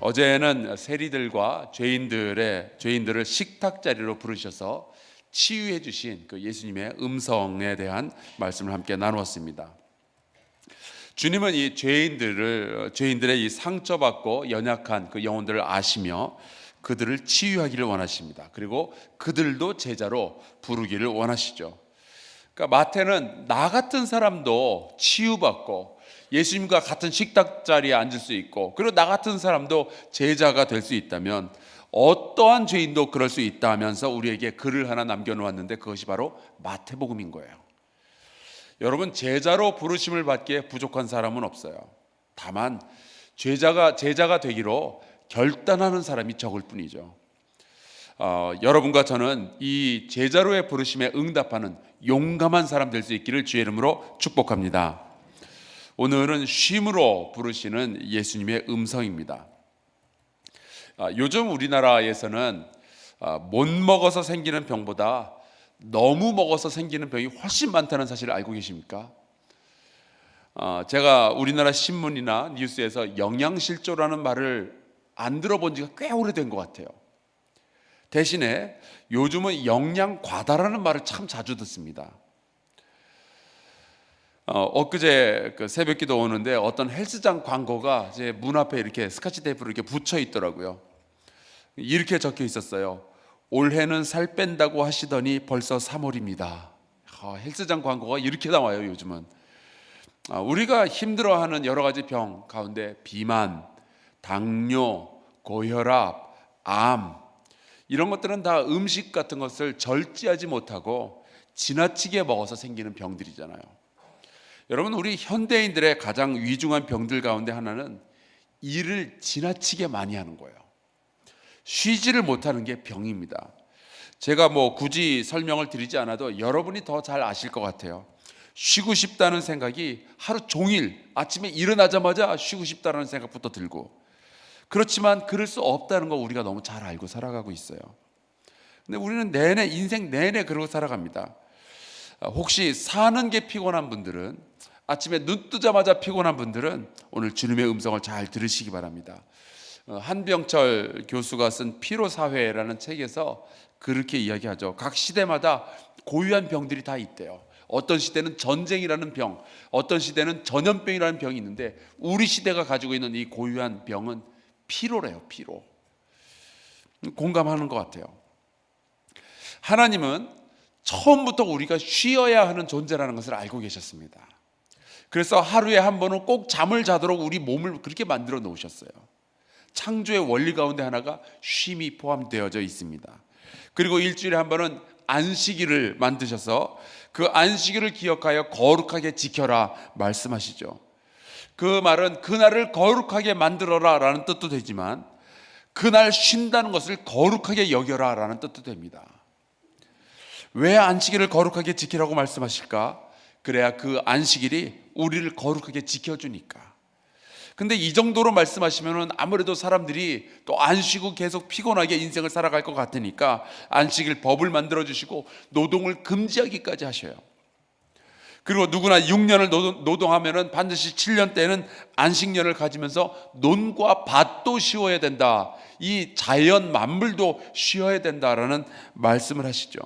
어제는 세리들과 죄인들을 식탁 자리로 부르셔서 치유해 주신 그 예수님의 음성에 대한 말씀을 함께 나누었습니다. 주님은 이 죄인들의 이 상처받고 연약한 그 영혼들을 아시며 그들을 치유하기를 원하십니다. 그리고 그들도 제자로 부르기를 원하시죠. 그러니까 마태는 나 같은 사람도 치유받고 예수님과 같은 식탁 자리에 앉을 수 있고, 그리고 나 같은 사람도 제자가 될 수 있다면 어떠한 죄인도 그럴 수 있다 하면서 우리에게 글을 하나 남겨놓았는데, 그것이 바로 마태복음인 거예요. 여러분, 제자로 부르심을 받기에 부족한 사람은 없어요. 다만 제자가 되기로 결단하는 사람이 적을 뿐이죠. 여러분과 저는 이 제자로의 부르심에 응답하는 용감한 사람 될 수 있기를 주의 이름으로 축복합니다. 오늘은 쉼으로 부르시는 예수님의 음성입니다. 요즘 우리나라에서는 못 먹어서 생기는 병보다 너무 먹어서 생기는 병이 훨씬 많다는 사실을 알고 계십니까? 제가 우리나라 신문이나 뉴스에서 영양실조라는 말을 안 들어본 지가 꽤 오래된 것 같아요. 대신에 요즘은 영양과다라는 말을 참 자주 듣습니다. 엊그제 그 새벽기도 오는데 어떤 헬스장 광고가 제 문 앞에 이렇게 스카치 테이프로 이렇게 붙여 있더라고요. 이렇게 적혀 있었어요. 올해는 살 뺀다고 하시더니 벌써 3월입니다. 헬스장 광고가 이렇게 나와요, 요즘은. 우리가 힘들어하는 여러 가지 병 가운데 비만, 당뇨, 고혈압, 암, 이런 것들은 다 음식 같은 것을 절제하지 못하고 지나치게 먹어서 생기는 병들이잖아요. 여러분, 우리 현대인들의 가장 위중한 병들 가운데 하나는 일을 지나치게 많이 하는 거예요. 쉬지를 못하는 게 병입니다. 제가 굳이 설명을 드리지 않아도 여러분이 더 잘 아실 것 같아요. 쉬고 싶다는 생각이 하루 종일 아침에 일어나자마자 쉬고 싶다는 생각부터 들고, 그렇지만 그럴 수 없다는 거 우리가 너무 잘 알고 살아가고 있어요. 근데 우리는 인생 내내 그러고 살아갑니다. 혹시 사는 게 피곤한 분들은, 아침에 눈 뜨자마자 피곤한 분들은 오늘 주님의 음성을 잘 들으시기 바랍니다. 한병철 교수가 쓴 피로사회라는 책에서 그렇게 이야기하죠. 각 시대마다 고유한 병들이 다 있대요. 어떤 시대는 전쟁이라는 병, 어떤 시대는 전염병이라는 병이 있는데, 우리 시대가 가지고 있는 이 고유한 병은 피로래요. 피로. 공감하는 것 같아요. 하나님은 처음부터 우리가 쉬어야 하는 존재라는 것을 알고 계셨습니다. 그래서 하루에 한 번은 꼭 잠을 자도록 우리 몸을 그렇게 만들어 놓으셨어요. 창조의 원리 가운데 하나가 쉼이 포함되어져 있습니다. 그리고 일주일에 한 번은 안식일을 만드셔서 그 안식일을 기억하여 거룩하게 지켜라 말씀하시죠. 그 말은 그날을 거룩하게 만들어라 라는 뜻도 되지만, 그날 쉰다는 것을 거룩하게 여겨라 라는 뜻도 됩니다. 왜 안식일을 거룩하게 지키라고 말씀하실까? 그래야 그 안식일이 우리를 거룩하게 지켜주니까. 근데 이 정도로 말씀하시면 아무래도 사람들이 또 안 쉬고 계속 피곤하게 인생을 살아갈 것 같으니까 안식일 법을 만들어 주시고 노동을 금지하기까지 하셔요. 그리고 누구나 6년을 노동하면 반드시 7년 때는 안식년을 가지면서 논과 밭도 쉬어야 된다, 이 자연 만물도 쉬어야 된다라는 말씀을 하시죠.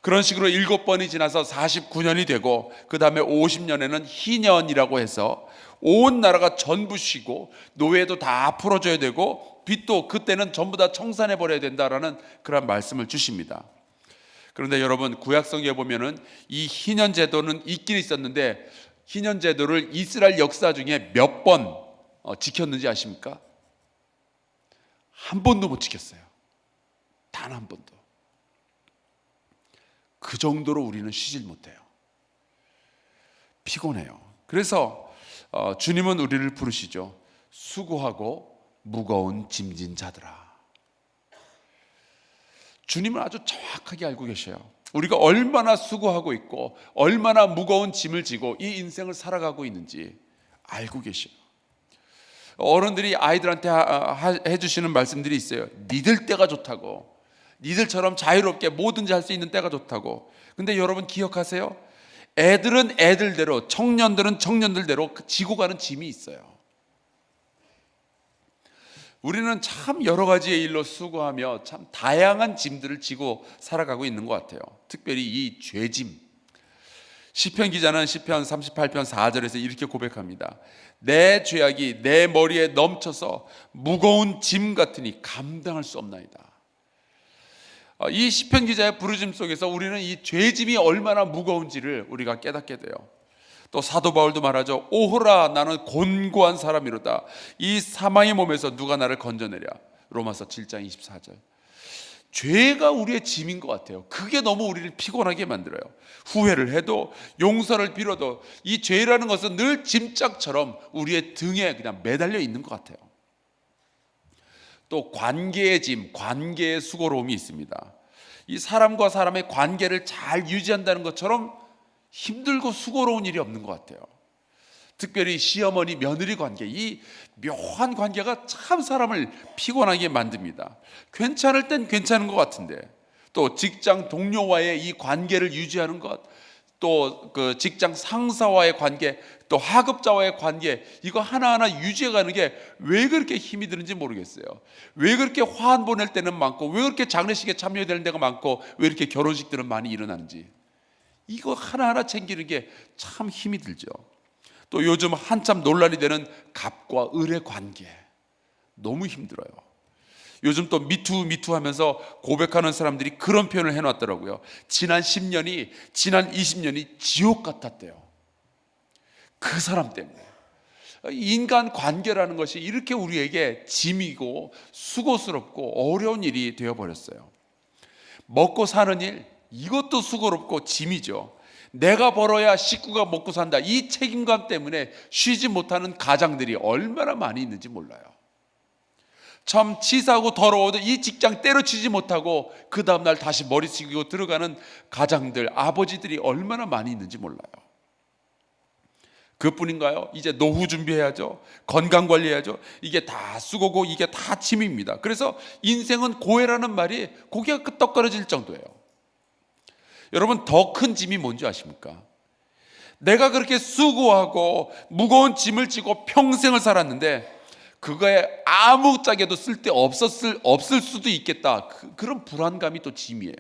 그런 식으로 7번이 지나서 49년이 되고, 그 다음에 50년에는 희년이라고 해서 온 나라가 전부 쉬고 노예도 다 풀어줘야 되고 빚도 그때는 전부 다 청산해 버려야 된다라는 그런 말씀을 주십니다. 그런데 여러분, 구약성경에 보면은 이 희년 제도는 있긴 있었는데, 희년 제도를 이스라엘 역사 중에 몇 번 지켰는지 아십니까? 한 번도 못 지켰어요. 단 한 번도. 그 정도로 우리는 쉬질 못해요. 피곤해요. 그래서 주님은 우리를 부르시죠. 수고하고 무거운 짐진 자들아. 주님은 아주 정확하게 알고 계셔요. 우리가 얼마나 수고하고 있고 얼마나 무거운 짐을 지고 이 인생을 살아가고 있는지 알고 계셔요. 어른들이 아이들한테 해주시는 말씀들이 있어요. 니들 때가 좋다고, 니들처럼 자유롭게 뭐든지 할 수 있는 때가 좋다고. 근데 여러분 기억하세요? 애들은 애들대로, 청년들은 청년들대로 지고 가는 짐이 있어요. 우리는 참 여러 가지의 일로 수고하며 참 다양한 짐들을 지고 살아가고 있는 것 같아요. 특별히 이 죄짐. 시편 기자는 시편 38편 4절에서 이렇게 고백합니다. 내 죄악이 내 머리에 넘쳐서 무거운 짐 같으니 감당할 수 없나이다. 이 시편 기자의 부르짖음 속에서 우리는 이 죄짐이 얼마나 무거운지를 우리가 깨닫게 돼요. 또 사도 바울도 말하죠. 오호라 나는 곤고한 사람이로다. 이 사망의 몸에서 누가 나를 건져내랴. 로마서 7장 24절. 죄가 우리의 짐인 것 같아요. 그게 너무 우리를 피곤하게 만들어요. 후회를 해도 용서를 빌어도 이 죄라는 것은 늘 짐짝처럼 우리의 등에 그냥 매달려 있는 것 같아요. 또 관계의 짐, 관계의 수고로움이 있습니다. 이 사람과 사람의 관계를 잘 유지한다는 것처럼 힘들고 수고로운 일이 없는 것 같아요. 특별히 시어머니 며느리 관계, 이 묘한 관계가 참 사람을 피곤하게 만듭니다. 괜찮을 땐 괜찮은 것 같은데, 또 직장 동료와의 이 관계를 유지하는 것, 또 그 직장 상사와의 관계, 또 하급자와의 관계, 이거 하나하나 유지해가는 게 왜 그렇게 힘이 드는지 모르겠어요. 왜 그렇게 화환 보낼 때는 많고, 왜 그렇게 장례식에 참여해야 되는 데가 많고, 왜 이렇게 결혼식들은 많이 일어나는지, 이거 하나하나 챙기는 게 참 힘이 들죠. 또 요즘 한참 논란이 되는 갑과 을의 관계, 너무 힘들어요. 요즘 또 미투 하면서 고백하는 사람들이 그런 표현을 해놨더라고요. 지난 10년이, 지난 20년이 지옥 같았대요. 그 사람 때문에. 인간 관계라는 것이 이렇게 우리에게 짐이고 수고스럽고 어려운 일이 되어버렸어요. 먹고 사는 일, 이것도 수고롭고 짐이죠. 내가 벌어야 식구가 먹고 산다, 이 책임감 때문에 쉬지 못하는 가장들이 얼마나 많이 있는지 몰라요. 참 치사하고 더러워도 이 직장 때려치지 못하고 그 다음날 다시 머리 숙이고 들어가는 가장들, 아버지들이 얼마나 많이 있는지 몰라요. 그뿐인가요? 이제 노후 준비해야죠. 건강 관리해야죠. 이게 다 수고고 이게 다 짐입니다. 그래서 인생은 고해라는 말이 고개가 끄덕거려질 정도예요. 여러분, 더 큰 짐이 뭔지 아십니까? 내가 그렇게 수고하고 무거운 짐을 지고 평생을 살았는데 그거에 아무 짝에도 쓸데 없을 수도 있겠다. 그런 불안감이 또 짐이에요.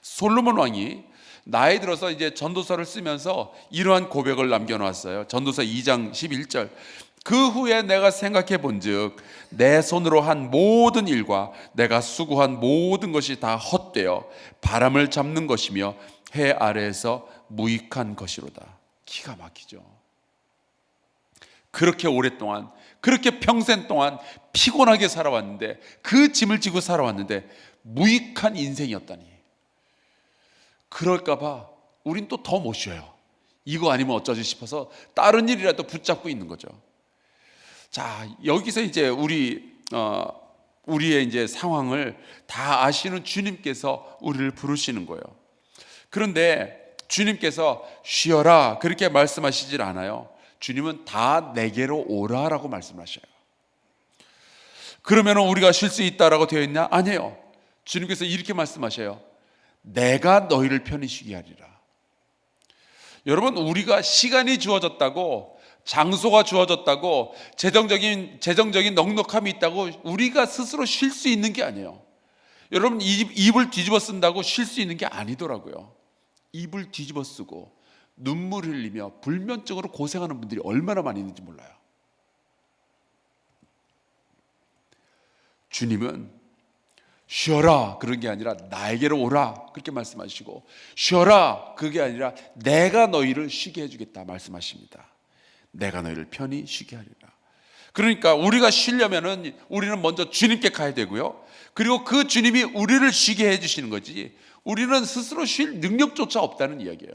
솔로몬 왕이 나이 들어서 이제 전도서를 쓰면서 이러한 고백을 남겨놨어요. 전도서 2장 11절. 그 후에 내가 생각해 본즉 내 손으로 한 모든 일과 내가 수고한 모든 것이 다 헛되어 바람을 잡는 것이며 해 아래에서 무익한 것이로다. 기가 막히죠. 그렇게 오랫동안, 그렇게 평생 동안 피곤하게 살아왔는데, 그 짐을 지고 살아왔는데 무익한 인생이었다니. 그럴까봐 우린 또 더 못 쉬어요. 이거 아니면 어쩌지 싶어서 다른 일이라도 붙잡고 있는 거죠. 자, 여기서 이제 우리의 이제 상황을 다 아시는 주님께서 우리를 부르시는 거예요. 그런데 주님께서 쉬어라 그렇게 말씀하시질 않아요. 주님은 다 내게로 오라라고 말씀하셔요. 그러면 우리가 쉴 수 있다라고 되어 있냐? 아니에요. 주님께서 이렇게 말씀하셔요. 내가 너희를 편히 쉬게 하리라. 여러분, 우리가 시간이 주어졌다고, 장소가 주어졌다고, 재정적인 넉넉함이 있다고 우리가 스스로 쉴 수 있는 게 아니에요. 여러분, 입을 뒤집어 쓴다고 쉴 수 있는 게 아니더라고요. 입을 뒤집어 쓰고 눈물 흘리며 불면증으로 고생하는 분들이 얼마나 많이 있는지 몰라요. 주님은 쉬어라 그런 게 아니라 나에게로 오라 그렇게 말씀하시고, 쉬어라 그게 아니라 내가 너희를 쉬게 해주겠다 말씀하십니다. 내가 너희를 편히 쉬게 하리라. 그러니까 우리가 쉬려면은 우리는 먼저 주님께 가야 되고요, 그리고 그 주님이 우리를 쉬게 해주시는 거지 우리는 스스로 쉴 능력조차 없다는 이야기예요.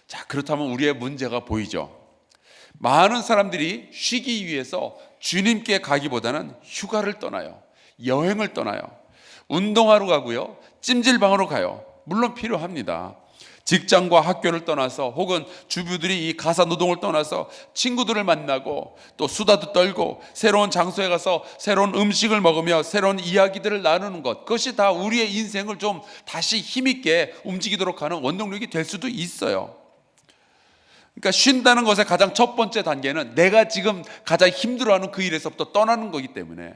자, 그렇다면 우리의 문제가 보이죠. 많은 사람들이 쉬기 위해서 주님께 가기보다는 휴가를 떠나요. 여행을 떠나요. 운동하러 가고요, 찜질방으로 가요. 물론 필요합니다. 직장과 학교를 떠나서, 혹은 주부들이 이 가사 노동을 떠나서 친구들을 만나고 또 수다도 떨고 새로운 장소에 가서 새로운 음식을 먹으며 새로운 이야기들을 나누는 것, 그것이 다 우리의 인생을 좀 다시 힘있게 움직이도록 하는 원동력이 될 수도 있어요. 그러니까 쉰다는 것의 가장 첫 번째 단계는 내가 지금 가장 힘들어하는 그 일에서부터 떠나는 거기 때문에.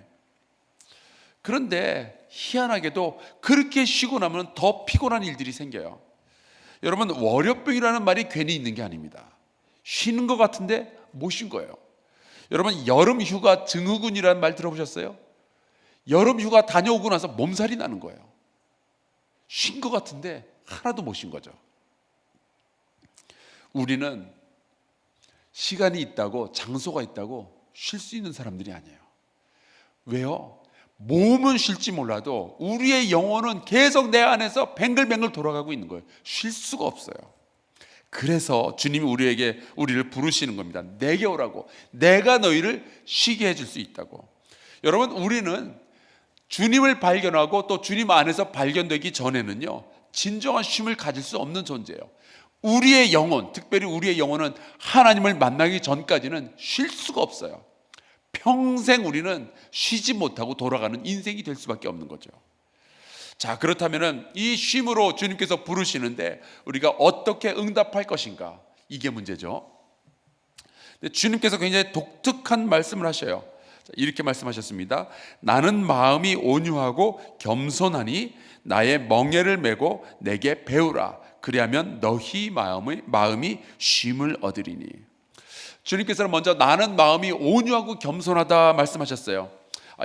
그런데 희한하게도 그렇게 쉬고 나면 더 피곤한 일들이 생겨요. 여러분, 월요병이라는 말이 괜히 있는 게 아닙니다. 쉬는 것 같은데 못 쉰 거예요. 여러분, 여름 휴가 증후군이라는 말 들어보셨어요? 여름 휴가 다녀오고 나서 몸살이 나는 거예요. 쉰 것 같은데 하나도 못 쉰 거죠. 우리는 시간이 있다고, 장소가 있다고 쉴 수 있는 사람들이 아니에요. 왜요? 몸은 쉴지 몰라도 우리의 영혼은 계속 내 안에서 뱅글뱅글 돌아가고 있는 거예요. 쉴 수가 없어요. 그래서 주님이 우리를 부르시는 겁니다. 내게 오라고. 내가 너희를 쉬게 해줄 수 있다고. 여러분, 우리는 주님을 발견하고 또 주님 안에서 발견되기 전에는요, 진정한 쉼을 가질 수 없는 존재예요. 우리의 영혼, 특별히 우리의 영혼은 하나님을 만나기 전까지는 쉴 수가 없어요. 평생 우리는 쉬지 못하고 돌아가는 인생이 될 수밖에 없는 거죠. 자, 그렇다면 이 쉼으로 주님께서 부르시는데 우리가 어떻게 응답할 것인가? 이게 문제죠. 근데 주님께서 굉장히 독특한 말씀을 하셔요. 이렇게 말씀하셨습니다. 나는 마음이 온유하고 겸손하니 나의 멍에를 메고 내게 배우라. 그리하면 너희 마음이 쉼을 얻으리니. 주님께서는 먼저 나는 마음이 온유하고 겸손하다 말씀하셨어요.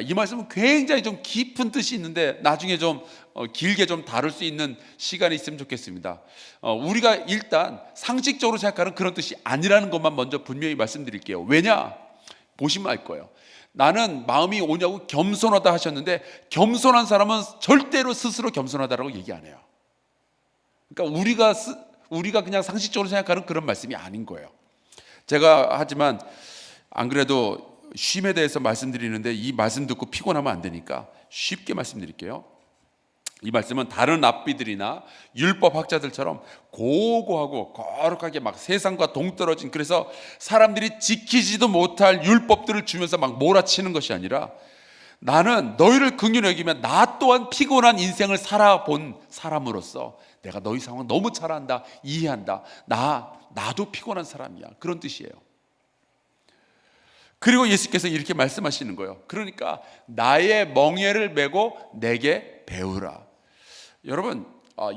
이 말씀은 굉장히 좀 깊은 뜻이 있는데 나중에 좀 길게 좀 다룰 수 있는 시간이 있으면 좋겠습니다. 우리가 일단 상식적으로 생각하는 그런 뜻이 아니라는 것만 먼저 분명히 말씀드릴게요. 왜냐? 보시면 알 거예요. 나는 마음이 온유하고 겸손하다 하셨는데 겸손한 사람은 절대로 스스로 겸손하다라고 얘기 안 해요. 그러니까 우리가 그냥 상식적으로 생각하는 그런 말씀이 아닌 거예요. 제가 하지만 안 그래도 쉼에 대해서 말씀드리는데 이 말씀 듣고 피곤하면 안 되니까 쉽게 말씀드릴게요. 이 말씀은 다른 랍비들이나 율법 학자들처럼 고고하고 거룩하게 막 세상과 동떨어진, 그래서 사람들이 지키지도 못할 율법들을 주면서 막 몰아치는 것이 아니라, 나는 너희를 긍휼히 여기면 나 또한 피곤한 인생을 살아본 사람으로서 내가 너희 상황 너무 잘 안다, 이해한다. 나도 피곤한 사람이야. 그런 뜻이에요. 그리고 예수께서 이렇게 말씀하시는 거예요. 그러니까 나의 멍에를 메고 내게 배우라. 여러분,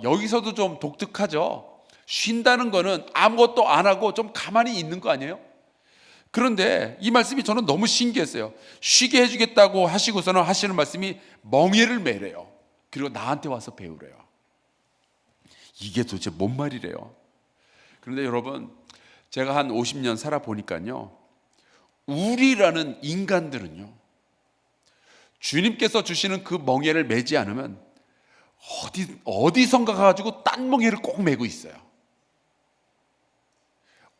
여기서도 좀 독특하죠. 쉰다는 거는 아무것도 안 하고 좀 가만히 있는 거 아니에요? 그런데 이 말씀이 저는 너무 신기했어요. 쉬게 해주겠다고 하시고서는 하시는 말씀이 멍에를 메래요. 그리고 나한테 와서 배우래요. 이게 도대체 뭔 말이래요? 그런데 여러분, 제가 한 50년 살아보니까요, 우리라는 인간들은요, 주님께서 주시는 그 멍에를 메지 않으면 어디선가 가지고 딴 멍에를 꼭 메고 있어요.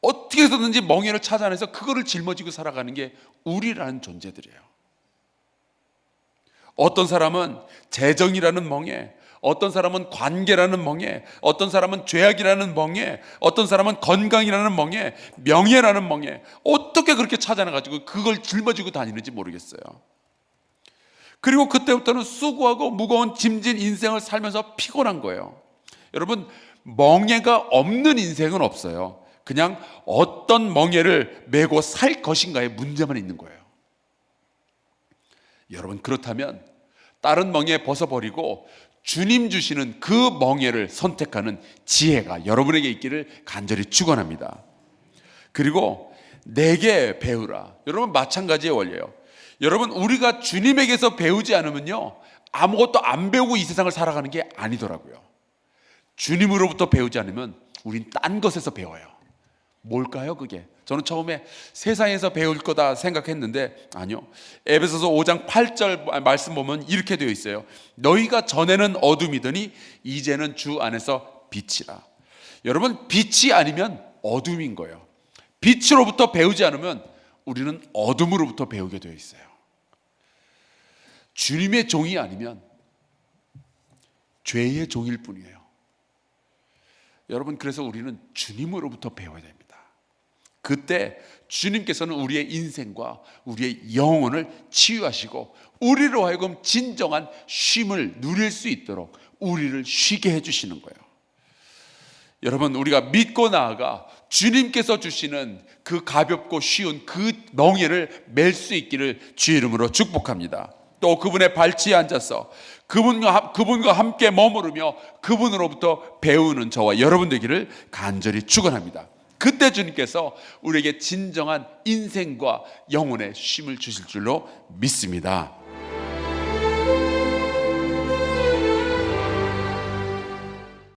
어떻게 해서든지 멍에를 찾아내서 그거를 짊어지고 살아가는 게 우리라는 존재들이에요. 어떤 사람은 재정이라는 멍에, 어떤 사람은 관계라는 멍에, 어떤 사람은 죄악이라는 멍에, 어떤 사람은 건강이라는 멍에, 명예라는 멍에, 어떻게 그렇게 찾아내가지고 그걸 짊어지고 다니는지 모르겠어요. 그리고 그때부터는 수고하고 무거운 짐진 인생을 살면서 피곤한 거예요. 여러분, 멍에가 없는 인생은 없어요. 그냥 어떤 멍에를 메고 살 것인가의 문제만 있는 거예요. 여러분, 그렇다면 다른 멍에 벗어버리고 주님 주시는 그 멍에를 선택하는 지혜가 여러분에게 있기를 간절히 축원합니다. 그리고 내게 배우라. 여러분, 마찬가지의 원리예요. 여러분, 우리가 주님에게서 배우지 않으면요, 아무것도 안 배우고 이 세상을 살아가는 게 아니더라고요. 주님으로부터 배우지 않으면 우린 딴 것에서 배워요. 뭘까요, 그게? 저는 처음에 세상에서 배울 거다 생각했는데 아니요. 에베소서 5장 8절 말씀 보면 이렇게 되어 있어요. 너희가 전에는 어둠이더니 이제는 주 안에서 빛이라. 여러분, 빛이 아니면 어둠인 거예요. 빛으로부터 배우지 않으면 우리는 어둠으로부터 배우게 되어 있어요. 주님의 종이 아니면 죄의 종일 뿐이에요. 여러분, 그래서 우리는 주님으로부터 배워야 됩니다. 그때 주님께서는 우리의 인생과 우리의 영혼을 치유하시고 우리로 하여금 진정한 쉼을 누릴 수 있도록 우리를 쉬게 해주시는 거예요. 여러분, 우리가 믿고 나아가 주님께서 주시는 그 가볍고 쉬운 그 멍에를 맬 수 있기를 주의 이름으로 축복합니다. 또 그분의 발치에 앉아서 그분과 함께 머무르며 그분으로부터 배우는 저와 여러분 되기를 간절히 축원합니다. 그때 주님께서 우리에게 진정한 인생과 영혼의 쉼을 주실 줄로 믿습니다.